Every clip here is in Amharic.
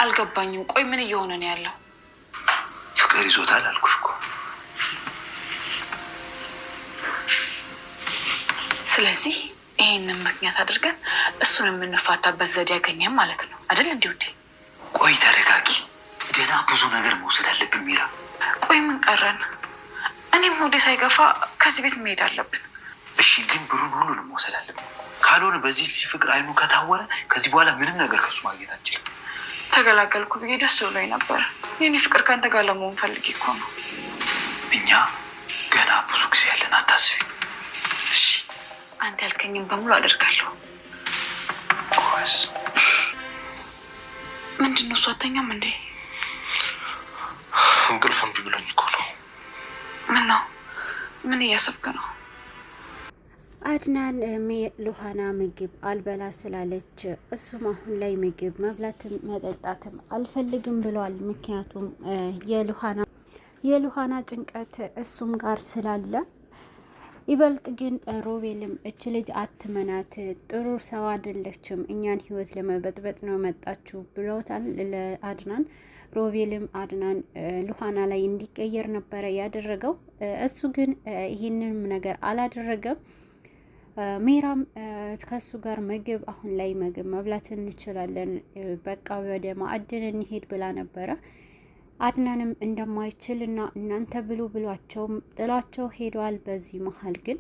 አልገባኝም። ቆይ ምን እየሆነ ነው ያለው? ፍቅር ይዞታል አልኩሽ እኮ። ስለዚህ ይሄንን ምክንያት አድርገን እሱን የምንፋታበት ዘዴ ያገኘን ማለት ነው አይደል? እንዴ ውዴ፣ ቆይ ተረጋጊ። ገና ብዙ ነገር መውሰድ አለብን ሚራ። ቆይ ምን ቀረን? እኔም ወደ ሳይገፋ ከዚህ ቤት መሄድ አለብን። እሺ፣ ግን ብሩን ሁሉንም መውሰድ አለብን። ካልሆነ በዚህ ልጅ ፍቅር አይኑ ከታወረ ከዚህ በኋላ ምንም ነገር ከሱ ማግኘት አንችልም። ተገላገልኩ ብዬ ደስ ብሎኝ ነበር። የኔ ፍቅር ከአንተ ጋር ለመሆን ፈልጌ እኮ ነው። እኛ ገና ብዙ ጊዜ ያለን፣ አታስቢ እሺ? አንተ ያልከኝም በሙሉ አደርጋለሁ። ጎበዝ። ምንድን ነው እሱ? አተኛም እንዴ? እንቅልፍ እምቢ ብሎኝ እኮ ነው። ምን ነው? ምን እያሰብክ ነው? አድናን ሉሃና ምግብ አልበላ ስላለች እሱም አሁን ላይ ምግብ መብላትም መጠጣትም አልፈልግም ብለዋል። ምክንያቱም የሉሃና ጭንቀት እሱም ጋር ስላለ፣ ይበልጥ ግን ሮቤልም እች ልጅ አትመናት፣ ጥሩ ሰው አይደለችም፣ እኛን ህይወት ለመበጥበጥ ነው መጣችሁ ብለውታል ለአድናን። ሮቤልም አድናን ሉሃና ላይ እንዲቀየር ነበረ ያደረገው። እሱ ግን ይህንንም ነገር አላደረገም። ሜራም ከሱ ጋር ምግብ አሁን ላይ ምግብ መብላት እንችላለን፣ በቃ ወደ ማዕድን እንሄድ ብላ ነበረ። አድናንም እንደማይችልና እናንተ ብሉ ብሏቸው ጥሏቸው ሄደዋል። በዚህ መሀል ግን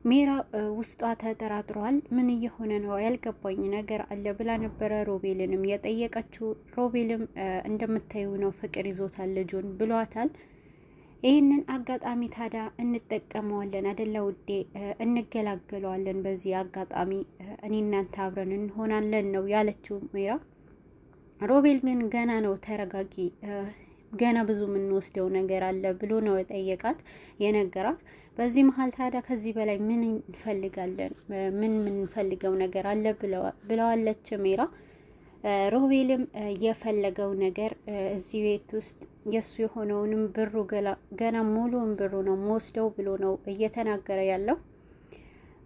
ሜራ ውስጧ ተጠራጥሯል። ምን እየሆነ ነው? ያልገባኝ ነገር አለ ብላ ነበረ ሮቤልንም የጠየቀችው። ሮቤልም እንደምታዩ ነው ፍቅር ይዞታል ልጁን ብሏታል። ይህንን አጋጣሚ ታዲያ እንጠቀመዋለን አደለ ውዴ? እንገላገለዋለን በዚህ አጋጣሚ፣ እኔ እናንተ አብረን እንሆናለን ነው ያለችው ሜራ። ሮቤል ግን ገና ነው ተረጋጊ፣ ገና ብዙ የምንወስደው ነገር አለ ብሎ ነው የጠየቃት የነገራት። በዚህ መሀል ታዲያ ከዚህ በላይ ምን እንፈልጋለን? ምን የምንፈልገው ነገር አለ ብለዋለች ሜራ። ሮቤልም የፈለገው ነገር እዚህ ቤት ውስጥ የሱ የሆነውንም ብሩ ገና ሙሉውን ብሩ ነው መወስደው ብሎ ነው እየተናገረ ያለው።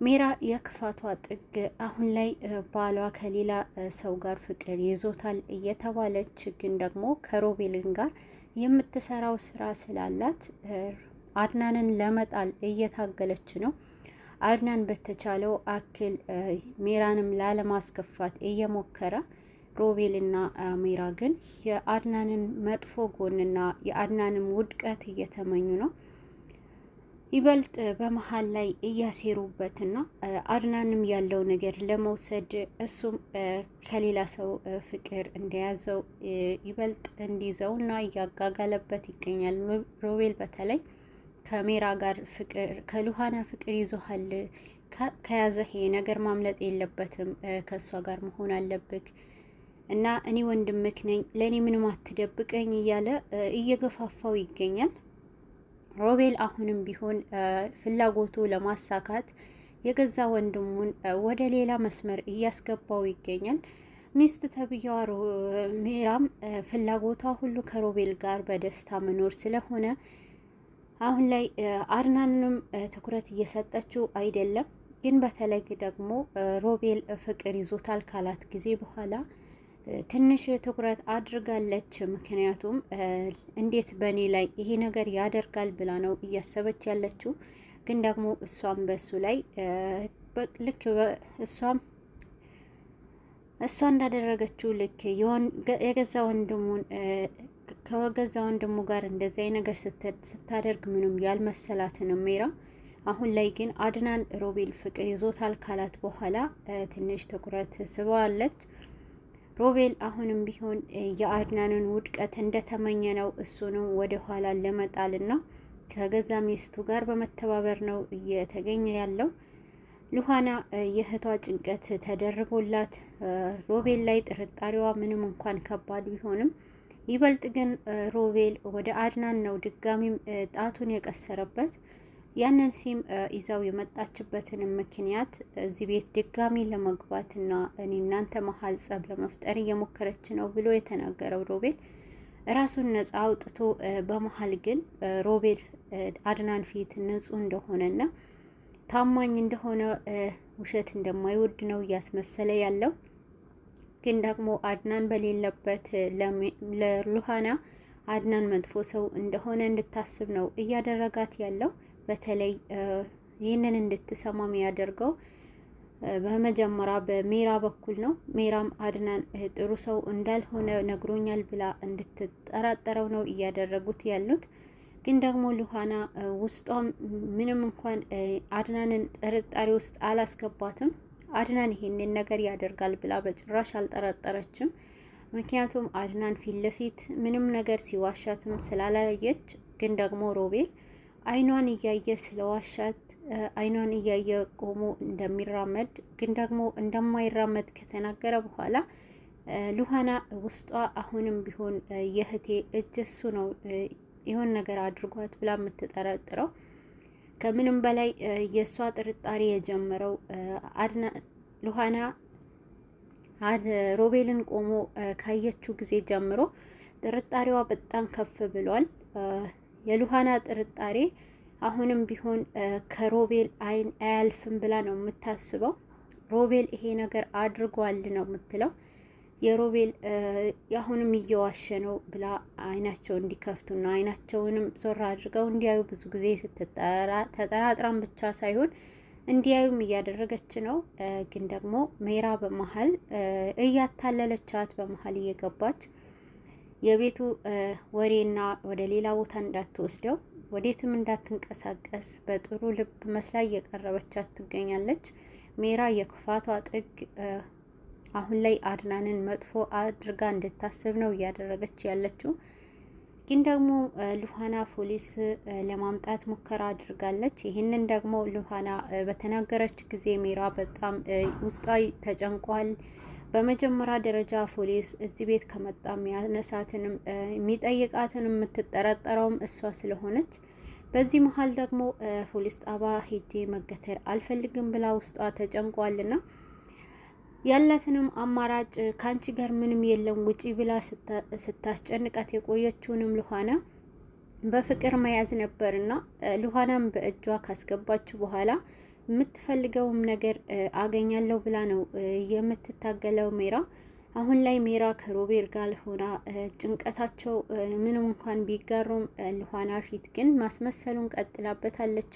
ሜራ የክፋቷ ጥግ አሁን ላይ ባሏ ከሌላ ሰው ጋር ፍቅር ይዞታል እየተባለች ግን ደግሞ ከሮቤልን ጋር የምትሰራው ስራ ስላላት አድናንን ለመጣል እየታገለች ነው። አድናን በተቻለው አክል ሜራንም ላለማስከፋት እየሞከረ፣ ሮቤልና ሜራ ግን የአድናንን መጥፎ ጎንና የአድናንን ውድቀት እየተመኙ ነው። ይበልጥ በመሀል ላይ እያሴሩበትና አድናንም ያለው ነገር ለመውሰድ እሱም ከሌላ ሰው ፍቅር እንደያዘው ይበልጥ እንዲይዘውና እያጋጋለበት ይገኛል። ሮቤል በተለይ ከሜራ ጋር ፍቅር ከሉሃና ፍቅር ይዞሃል፣ ከያዘህ ነገር ማምለጥ የለበትም፣ ከእሷ ጋር መሆን አለብክ እና እኔ ወንድምክ ነኝ፣ ለእኔ ምንም አትደብቀኝ እያለ እየገፋፋው ይገኛል። ሮቤል አሁንም ቢሆን ፍላጎቱ ለማሳካት የገዛ ወንድሙን ወደ ሌላ መስመር እያስገባው ይገኛል። ሚስት ተብያዋ ሜራም ፍላጎቷ ሁሉ ከሮቤል ጋር በደስታ መኖር ስለሆነ አሁን ላይ አድናንንም ትኩረት እየሰጠችው አይደለም። ግን በተለይ ደግሞ ሮቤል ፍቅር ይዞታል ካላት ጊዜ በኋላ ትንሽ ትኩረት አድርጋለች። ምክንያቱም እንዴት በእኔ ላይ ይሄ ነገር ያደርጋል ብላ ነው እያሰበች ያለችው። ግን ደግሞ እሷም በሱ ላይ ልክ እሷ እንዳደረገችው ልክ የገዛ ወንድሙን ከገዛ ወንድሙ ጋር እንደዚህ ነገር ስታደርግ ምንም ያልመሰላትን ሜራ አሁን ላይ ግን አድናን ሮቤል ፍቅር ይዞታል ካላት በኋላ ትንሽ ትኩረት ስበዋለች። ሮቤል አሁንም ቢሆን የአድናንን ውድቀት እንደተመኘ ነው እሱንም ወደ ኋላ ለመጣልና ከገዛ ሚስቱ ጋር በመተባበር ነው እየተገኘ ያለው። ሉሃና የእህቷ ጭንቀት ተደርቦላት ሮቤል ላይ ጥርጣሬዋ ምንም እንኳን ከባድ ቢሆንም ይበልጥ ግን ሮቤል ወደ አድናን ነው ድጋሚም ጣቱን የቀሰረበት። ያንን ሲም ይዛው የመጣችበትን ምክንያት እዚህ ቤት ድጋሚ ለመግባትና እኔ እናንተ መሀል ጸብ ለመፍጠር እየሞከረች ነው ብሎ የተናገረው ሮቤል ራሱን ነጻ አውጥቶ በመሀል ግን ሮቤል አድናን ፊት ንጹህ እንደሆነና ታማኝ እንደሆነ ውሸት እንደማይወድ ነው እያስመሰለ ያለው። ግን ደግሞ አድናን በሌለበት ለሉሃና አድናን መጥፎ ሰው እንደሆነ እንድታስብ ነው እያደረጋት ያለው። በተለይ ይህንን እንድትሰማ የሚያደርገው በመጀመሪያ በሜራ በኩል ነው። ሜራም አድናን ጥሩ ሰው እንዳልሆነ ነግሮኛል ብላ እንድትጠራጠረው ነው እያደረጉት ያሉት። ግን ደግሞ ሉሃና ውስጧም ምንም እንኳን አድናንን ጥርጣሬ ውስጥ አላስገባትም። አድናን ይሄንን ነገር ያደርጋል ብላ በጭራሽ አልጠረጠረችም። ምክንያቱም አድናን ፊት ለፊት ምንም ነገር ሲዋሻትም ስላላየች፣ ግን ደግሞ ሮቤል አይኗን እያየ ስለዋሻት አይኗን እያየ ቆሞ እንደሚራመድ ግን ደግሞ እንደማይራመድ ከተናገረ በኋላ ሉሃና ውስጧ አሁንም ቢሆን የእህቴ እጅ እሱ ነው የሆነ ነገር አድርጓት ብላ የምትጠረጥረው። ከምንም በላይ የእሷ ጥርጣሬ የጀመረው ሉሃና ሮቤልን ቆሞ ካየችው ጊዜ ጀምሮ ጥርጣሬዋ በጣም ከፍ ብሏል። የሉሃና ጥርጣሬ አሁንም ቢሆን ከሮቤል አይን አያልፍም ብላ ነው የምታስበው። ሮቤል ይሄ ነገር አድርጓል ነው የምትለው። የሮቤል አሁንም እየዋሸ ነው ብላ አይናቸው እንዲከፍቱና አይናቸውንም ዞር አድርገው እንዲያዩ ብዙ ጊዜ ተጠራጥራም ብቻ ሳይሆን እንዲያዩም እያደረገች ነው። ግን ደግሞ ሜራ በመሀል እያታለለቻት በመሀል እየገባች የቤቱ ወሬና ወደ ሌላ ቦታ እንዳትወስደው ወዴትም እንዳትንቀሳቀስ በጥሩ ልብ መስላ እየቀረበቻት ትገኛለች። ሜራ የክፋቷ ጥግ አሁን ላይ አድናንን መጥፎ አድርጋ እንድታስብ ነው እያደረገች ያለችው። ግን ደግሞ ሉሃና ፖሊስ ለማምጣት ሙከራ አድርጋለች። ይህንን ደግሞ ሉሃና በተናገረች ጊዜ ሜራ በጣም ውስጧ ተጨንቋል። በመጀመሪያ ደረጃ ፖሊስ እዚህ ቤት ከመጣ የሚያነሳትንም የሚጠይቃትንም የምትጠረጠረውም እሷ ስለሆነች፣ በዚህ መሀል ደግሞ ፖሊስ ጣባ ሄጄ መገተር አልፈልግም ብላ ውስጧ ተጨንቋልና ያላትንም አማራጭ ከአንቺ ጋር ምንም የለም ውጪ ብላ ስታስጨንቃት የቆየችውንም ሉሃና በፍቅር መያዝ ነበርና ሉሃናም በእጇ ካስገባችሁ በኋላ የምትፈልገውም ነገር አገኛለሁ ብላ ነው የምትታገለው ሜራ። አሁን ላይ ሜራ ከሮቤል ጋር ሆና ጭንቀታቸው ምንም እንኳን ቢጋሩም ሉሃና ፊት ግን ማስመሰሉን ቀጥላበታለች።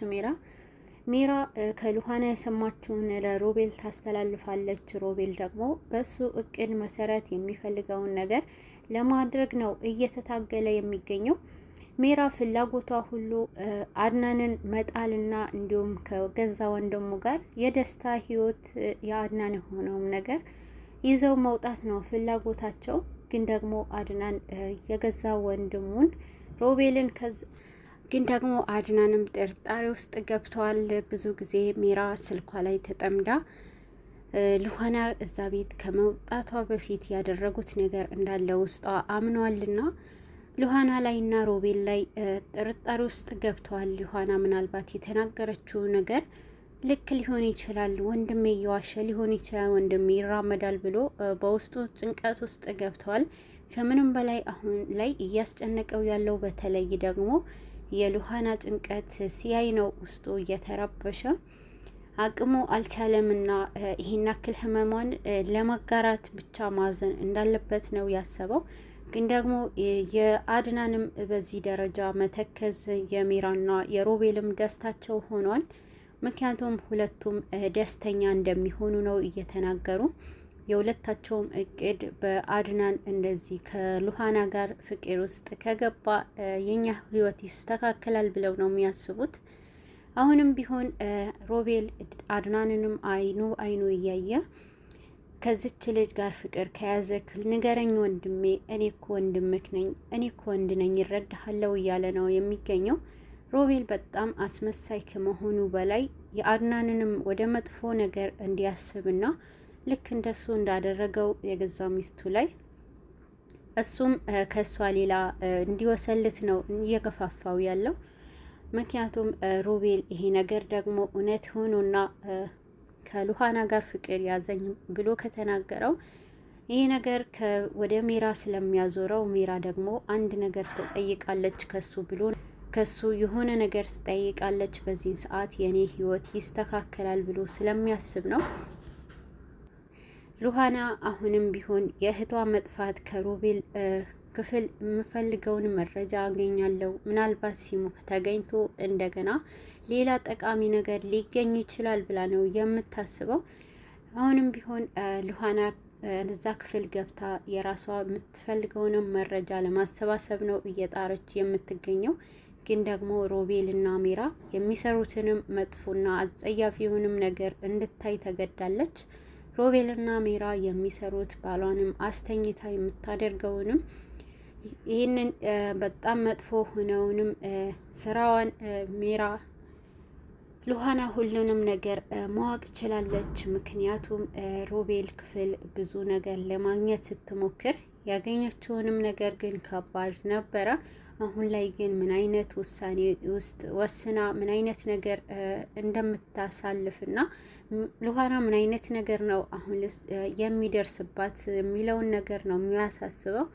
ሜራ ከሉሃና የሰማችውን ለሮቤል ታስተላልፋለች። ሮቤል ደግሞ በሱ እቅድ መሰረት የሚፈልገውን ነገር ለማድረግ ነው እየተታገለ የሚገኘው። ሜራ ፍላጎቷ ሁሉ አድናንን መጣልና እንዲሁም ከገዛ ወንድሙ ጋር የደስታ ህይወት የአድናን የሆነውም ነገር ይዘው መውጣት ነው ፍላጎታቸው። ግን ደግሞ አድናን የገዛ ወንድሙን ሮቤልን ግን ደግሞ አድናንም ጥርጣሬ ውስጥ ገብተዋል። ብዙ ጊዜ ሜራ ስልኳ ላይ ተጠምዳ ሉሃና እዛ ቤት ከመውጣቷ በፊት ያደረጉት ነገር እንዳለ ውስጧ አምኗልና ሉሃና ላይና ሮቤል ላይ ጥርጣሬ ውስጥ ገብተዋል። ሉሃና ምናልባት የተናገረችው ነገር ልክ ሊሆን ይችላል፣ ወንድሜ እየዋሸ ሊሆን ይችላል፣ ወንድሜ ይራመዳል ብሎ በውስጡ ጭንቀት ውስጥ ገብተዋል። ከምንም በላይ አሁን ላይ እያስጨነቀው ያለው በተለይ ደግሞ የሉሃና ጭንቀት ሲያይ ነው ውስጡ እየተረበሸ አቅሙ አልቻለምና ይሄን ያክል ህመሟን ለመጋራት ብቻ ማዘን እንዳለበት ነው ያሰበው። ግን ደግሞ የአድናንም በዚህ ደረጃ መተከዝ የሜራና የሮቤልም ደስታቸው ሆኗል። ምክንያቱም ሁለቱም ደስተኛ እንደሚሆኑ ነው እየተናገሩ። የሁለታቸውም እቅድ በአድናን እንደዚህ ከሉሃና ጋር ፍቅር ውስጥ ከገባ የኛ ህይወት ይስተካከላል ብለው ነው የሚያስቡት። አሁንም ቢሆን ሮቤል አድናንንም አይኑ እያየ ከዚች ልጅ ጋር ፍቅር ከያዘ ንገረኝ ወንድሜ፣ እኔ እኮ ወንድምክ ነኝ፣ እኔ እኮ ወንድ ነኝ፣ ይረዳሃለው እያለ ነው የሚገኘው። ሮቤል በጣም አስመሳይ ከመሆኑ በላይ የአድናንንም ወደ መጥፎ ነገር እንዲያስብና ልክ እንደሱ እንዳደረገው የገዛ ሚስቱ ላይ እሱም ከሷ ሌላ እንዲወሰልት ነው እየገፋፋው ያለው። ምክንያቱም ሮቤል ይሄ ነገር ደግሞ እውነት ሆኖና ከሉሃና ጋር ፍቅር ያዘኝ ብሎ ከተናገረው ይሄ ነገር ወደ ሜራ ስለሚያዞረው ሜራ ደግሞ አንድ ነገር ትጠይቃለች ከሱ የሆነ ነገር ትጠይቃለች። በዚህ ሰዓት የኔ ህይወት ይስተካከላል ብሎ ስለሚያስብ ነው። ሉሃና አሁንም ቢሆን የእህቷ መጥፋት ከሮቤል ክፍል የምፈልገውን መረጃ አገኛለሁ፣ ምናልባት ሲሙ ተገኝቶ እንደገና ሌላ ጠቃሚ ነገር ሊገኝ ይችላል ብላ ነው የምታስበው። አሁንም ቢሆን ሉሃና እዛ ክፍል ገብታ የራሷ የምትፈልገውንም መረጃ ለማሰባሰብ ነው እየጣረች የምትገኘው። ግን ደግሞ ሮቤል እና ሜራ የሚሰሩትንም መጥፎና አጸያፊውንም ነገር እንድታይ ተገዳለች። ሮቤል እና ሜራ የሚሰሩት ባሏንም አስተኝታ የምታደርገውንም ይህንን በጣም መጥፎ ሆነውንም ስራዋን ሜራ ሉሃና ሁሉንም ነገር ማወቅ ችላለች። ምክንያቱም ሮቤል ክፍል ብዙ ነገር ለማግኘት ስትሞክር ያገኘችውንም ነገር ግን ከባድ ነበረ። አሁን ላይ ግን ምን አይነት ውሳኔ ውስጥ ወስና ምን አይነት ነገር እንደምታሳልፍና ሉሃና ምን አይነት ነገር ነው አሁን የሚደርስባት የሚለውን ነገር ነው የሚያሳስበው።